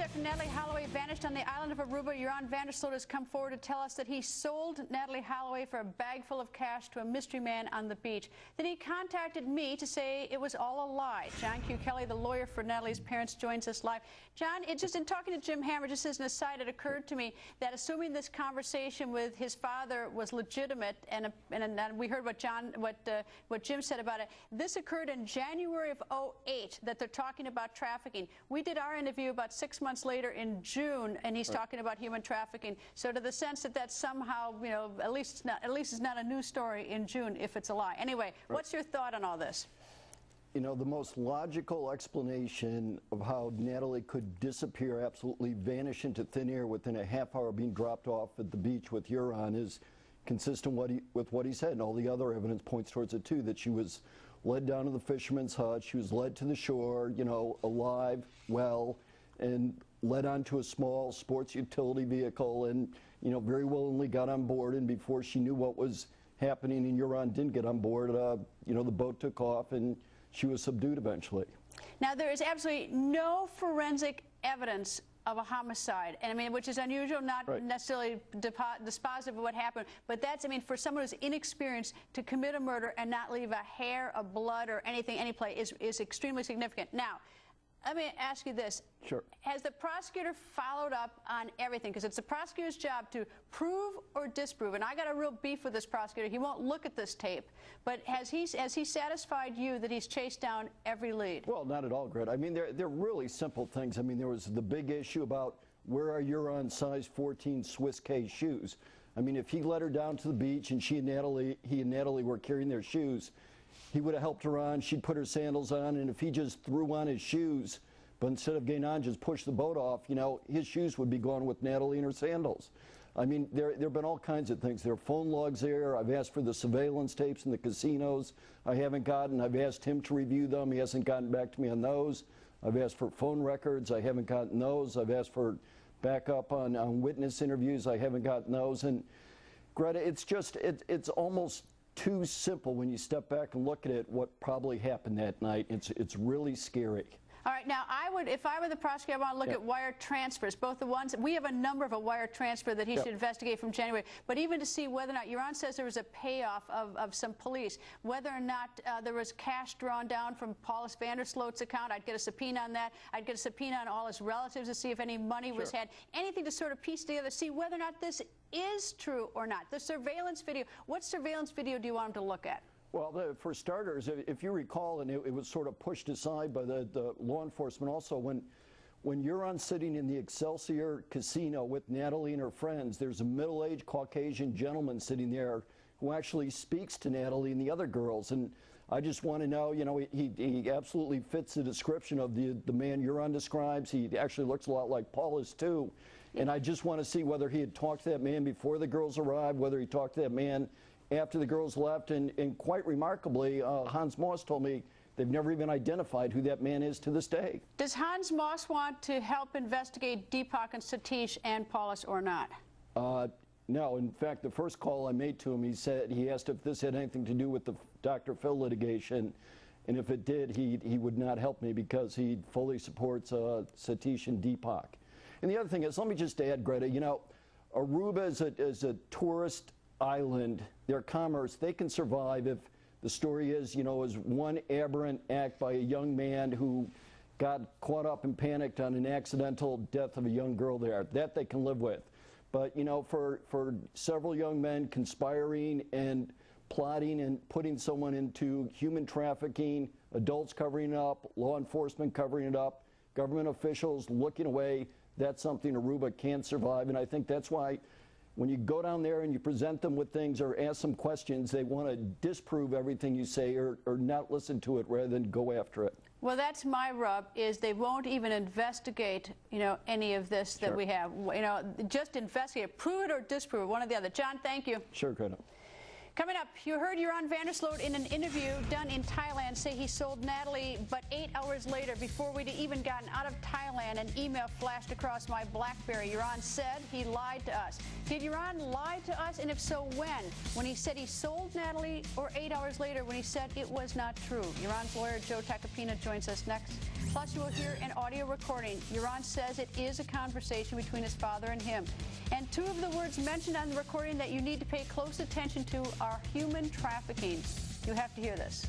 after Natalie Holloway vanished on the island of Aruba, Joran Sloot has come forward to tell us that he sold Natalie Holloway for a bag full of cash to a mystery man on the beach. Then he contacted me to say it was all a lie. John Q. Kelly, the lawyer for Natalie's parents, joins us live. John, in talking to Jim Hammer, just as an aside, it occurred to me that assuming this conversation with his father was legitimate, and we heard what Jim said about it, this occurred in January of '08, that they're talking about trafficking. We did our interview about 6 months later in June, and he's talking about human trafficking. So to the sense that that's somehow, you know, at least it's not a news story in June if it's a lie. Anyway, what's your thought on all this? You know, the most logical explanation of how Natalie could disappear, absolutely vanish into thin air within a half hour being dropped off at the beach with Joran is consistent with what he said, and all the other evidence points towards it too, that she was led down to the fisherman's hut, she was led to the shore, you know, alive, well, and led onto a small sports utility vehicle, and, you know, very willingly got on board, and before she knew what was happening and Joran didn't get on board, you know, the boat took off and she was subdued eventually. Now, there is absolutely no forensic evidence of a homicide, and I mean, which is unusual, not necessarily dispositive of what happened, but that's, I mean, for someone who's inexperienced to commit a murder and not leave a hair of blood or anything, any play, is extremely significant. Now, let me ask you this. Sure. Has the prosecutor followed up on everything? Because it's the prosecutor's job to prove or disprove. And I got a real beef with this prosecutor. He won't look at this tape. But has he satisfied you that he's chased down every lead? Well, not at all, Greta. I mean, they're really simple things. I mean, there was the big issue about where are Joran's size 14 Swiss K shoes. I mean, if he led her down to the beach and he and Natalie were carrying their shoes, he would have helped her on, she'd put her sandals on, and if he just threw on his shoes, but instead of getting on, just pushed the boat off, you know, his shoes would be gone with Natalie and her sandals. I mean, there have been all kinds of things. There are phone logs there. I've asked for the surveillance tapes in the casinos. I haven't gotten. I've asked him to review them. He hasn't gotten back to me on those. I've asked for phone records. I haven't gotten those. I've asked for backup on witness interviews. I haven't gotten those. And Greta, it's almost too simple when you step back and look at it, what probably happened that night. It's really scary. All right, now if I were the prosecutor, I want to look at wire transfers, both the ones, we have a number of a wire transfer that he should investigate from January, but even to see whether or not, Joran says there was a payoff of some police, whether or not there was cash drawn down from Paulus van der Sloot's account, I'd get a subpoena on that. I'd get a subpoena on all his relatives to see if any money was had, anything to sort of piece together, see whether or not this is true or not. The surveillance video, what surveillance video do you want him to look at? Well, for starters, if you recall, and it was sort of pushed aside by the law enforcement also, when Joran's sitting in the Excelsior Casino with Natalie and her friends, there's a middle-aged Caucasian gentleman sitting there who actually speaks to Natalie and the other girls. And I just want to know, you know, he absolutely fits the description of the man Joran describes. He actually looks a lot like Paulus, too. And I just want to see whether he had talked to that man before the girls arrived, whether he talked to that man after the girls left, and quite remarkably, Hans Moss told me they've never even identified who that man is to this day. Does Hans Moss want to help investigate Deepak and Satish and Paulus or not? No. In fact, the first call I made to him, he asked if this had anything to do with the Dr. Phil litigation, and if it did, he would not help me because he fully supports Satish and Deepak. And the other thing is, let me just add, Greta, you know, Aruba is a tourist island. Their commerce, they can survive if the story is, you know, is one aberrant act by a young man who got caught up and panicked on an accidental death of a young girl there. That they can live with. But, you know, for several young men conspiring and plotting and putting someone into human trafficking, adults covering it up, law enforcement covering it up, government officials looking away, that's something Aruba can't survive. And I think that's why when you go down there and you present them with things or ask them questions, they want to disprove everything you say or not listen to it rather than go after it. Well, that's my rub, is they won't even investigate, you know, any of this that we have. You know, just investigate, prove it or disprove it, one or the other. John, thank you. Sure, Greta. Coming up, you heard Joran van der Sloot in an interview done in Thailand say he sold Natalie, but 8 hours later, before we'd even gotten out of Thailand, an email flashed across my BlackBerry. Joran said he lied to us. Did Joran lie to us, and if so, when? When he said he sold Natalie, or 8 hours later when he said it was not true? Joran's lawyer, Joe Tacopina, joins us next. Plus, you will hear an audio recording. Joran says it is a conversation between his father and him. And two of the words mentioned on the recording that you need to pay close attention to are human trafficking. You have to hear this.